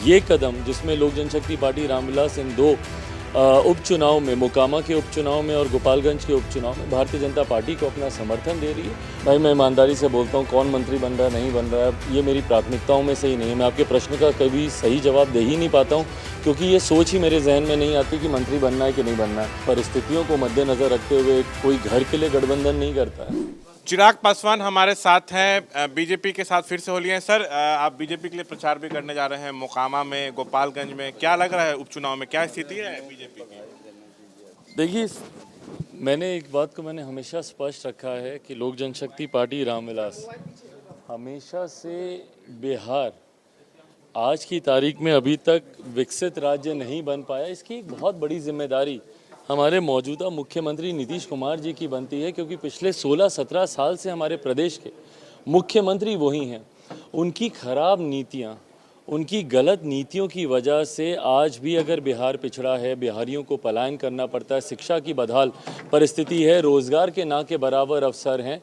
ये कदम जिसमें लोक जनशक्ति पार्टी रामविलास इन दो उपचुनाव में, मोकामा के उपचुनाव में और गोपालगंज के उपचुनाव में भारतीय जनता पार्टी को अपना समर्थन दे रही है। भाई मैं ईमानदारी से बोलता हूँ, कौन मंत्री बन रहा है नहीं बन रहा है ये मेरी प्राथमिकताओं में से ही नहीं है। मैं आपके प्रश्न का कभी सही जवाब दे ही नहीं पाता हूँ, क्योंकि ये सोच ही मेरे जहन में नहीं आती कि मंत्री बनना है कि नहीं बनना है। परिस्थितियों को मद्देनज़र रखते हुए कोई घर के लिए गठबंधन नहीं करता है। चिराग पासवान हमारे साथ हैं, बीजेपी के साथ फिर से हो लिए हैं। सर, आप बीजेपी के लिए प्रचार भी करने जा रहे हैं मोकामा में, गोपालगंज में। क्या लग रहा है उपचुनाव में, क्या स्थिति है बीजेपी की? देखिए, मैंने एक बात को हमेशा स्पष्ट रखा है कि लोक जनशक्ति पार्टी रामविलास हमेशा से बिहार आज की तारीख में अभी तक विकसित राज्य नहीं बन पाया। इसकी एक बहुत बड़ी जिम्मेदारी हमारे मौजूदा मुख्यमंत्री नीतीश कुमार जी की बनती है, क्योंकि पिछले 16-17 साल से हमारे प्रदेश के मुख्यमंत्री वही हैं। उनकी खराब नीतियां, उनकी गलत नीतियों की वजह से आज भी अगर बिहार पिछड़ा है, बिहारियों को पलायन करना पड़ता है, शिक्षा की बदहाल परिस्थिति है, रोज़गार के ना के बराबर अवसर हैं,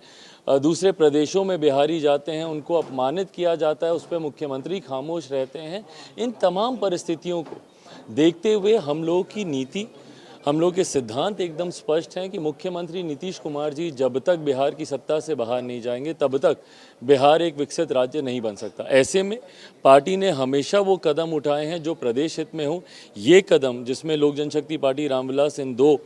दूसरे प्रदेशों में बिहारी जाते हैं उनको अपमानित किया जाता है, उस पर मुख्यमंत्री खामोश रहते हैं। इन तमाम परिस्थितियों को देखते हुए हम लोगों की नीति, हम लोग के सिद्धांत एकदम स्पष्ट हैं कि मुख्यमंत्री नीतीश कुमार जी जब तक बिहार की सत्ता से बाहर नहीं जाएंगे तब तक बिहार एक विकसित राज्य नहीं बन सकता। ऐसे में पार्टी ने हमेशा वो कदम उठाए हैं जो प्रदेश हित में हो। ये कदम जिसमें लोक जनशक्ति पार्टी रामविलास इन दो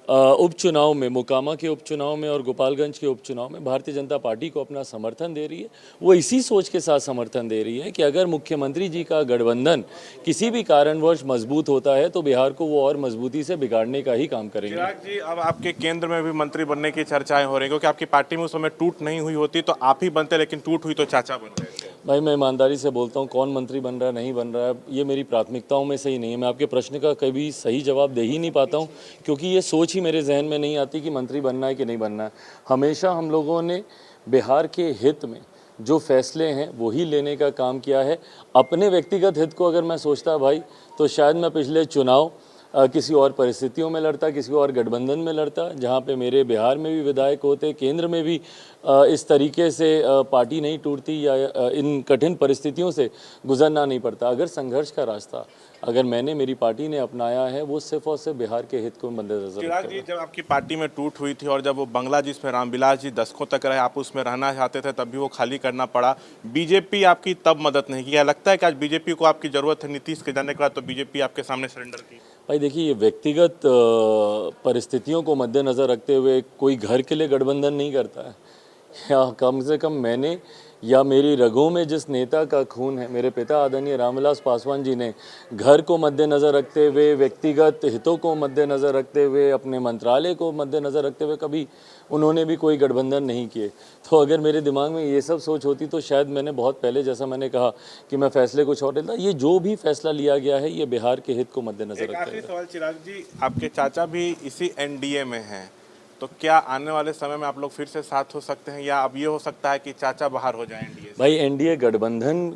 उपचुनाव में, मोकामा के उपचुनाव में और गोपालगंज के उपचुनाव में भारतीय जनता पार्टी को अपना समर्थन दे रही है, वो इसी सोच के साथ समर्थन दे रही है कि अगर मुख्यमंत्री जी का गठबंधन किसी भी कारणवश मजबूत होता है तो बिहार को वो और मजबूती से बिगाड़ने का ही काम करेंगे। चिराग जी, अब आपके केंद्र में भी मंत्री बनने की चर्चाएं हो रही हैं, क्योंकि आपकी पार्टी में उस समय टूट नहीं हुई होती तो आप ही बनते, लेकिन टूट हुई तो चाचा बन गए। भाई मैं ईमानदारी से बोलता हूँ, कौन मंत्री बन रहा है नहीं बन रहा है ये मेरी प्राथमिकताओं में से ही नहीं है। मैं आपके प्रश्न का कभी सही जवाब दे ही नहीं पाता हूँ, क्योंकि ये सोच ही मेरे जहन में नहीं आती कि मंत्री बनना है कि नहीं बनना है। हमेशा हम लोगों ने बिहार के हित में जो फैसले हैं वही लेने का काम किया है। अपने व्यक्तिगत हित को अगर मैं सोचता भाई तो शायद मैं पिछले चुनाव किसी और परिस्थितियों में लड़ता, किसी और गठबंधन में लड़ता, जहाँ पे मेरे बिहार में भी विधायक होते, केंद्र में भी इस तरीके से पार्टी नहीं टूटती या इन कठिन परिस्थितियों से गुजरना नहीं पड़ता। अगर संघर्ष का रास्ता अगर मैंने, मेरी पार्टी ने अपनाया है, वो सिर्फ और सिर्फ बिहार के हित को मद्देनजर चिराग जी, जब आपकी पार्टी में टूट हुई थी और जब वो बंगला जिसमें रामविलास जी दशकों तक रहे, आप उसमें रहना चाहते थे, तब भी वो खाली करना पड़ा। बीजेपी आपकी तब मदद नहीं की। क्या लगता है कि आज बीजेपी को आपकी ज़रूरत है? नीतीश के जाने के बाद तो बीजेपी आपके सामने सरेंडर की। भाई देखिए, ये व्यक्तिगत परिस्थितियों को मद्देनज़र रखते हुए कोई घर के लिए गठबंधन नहीं करता है। या कम से कम मैंने या मेरी रगों में जिस नेता का खून है, मेरे पिता आदरणीय रामविलास पासवान जी ने घर को मद्देनज़र रखते हुए, व्यक्तिगत हितों को मद्देनज़र रखते हुए, अपने मंत्रालय को मद्देनज़र रखते हुए कभी उन्होंने भी कोई गठबंधन नहीं किए। तो अगर मेरे दिमाग में ये सब सोच होती तो शायद मैंने बहुत पहले, जैसा मैंने कहा कि मैं फैसले कुछ और लेता। ये जो भी फैसला लिया गया है ये बिहार के हित को मद्देनज़र रखते हुए। आखिरी सवाल चिराग जी, आपके चाचा भी इसी एनडीए में हैं, तो क्या आने वाले समय में आप लोग फिर से साथ हो सकते हैं, या अब ये हो सकता है कि चाचा बाहर हो जाए एनडीए से? भाई एनडीए गठबंधन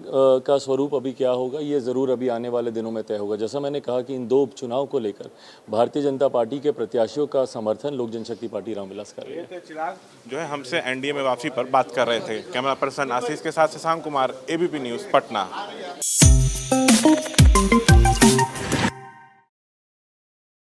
का स्वरूप अभी क्या होगा ये ज़रूर अभी आने वाले दिनों में तय होगा। जैसा मैंने कहा कि इन दो उपचुनाव को लेकर भारतीय जनता पार्टी के प्रत्याशियों का समर्थन लोक जनशक्ति पार्टी रामविलास कर रही है। चिराग जो है हमसे एनडीए में वापसी पर बात कर रहे थे। कैमरा पर्सन आशीष के साथ शशांक कुमार, एबीपी न्यूज़, पटना।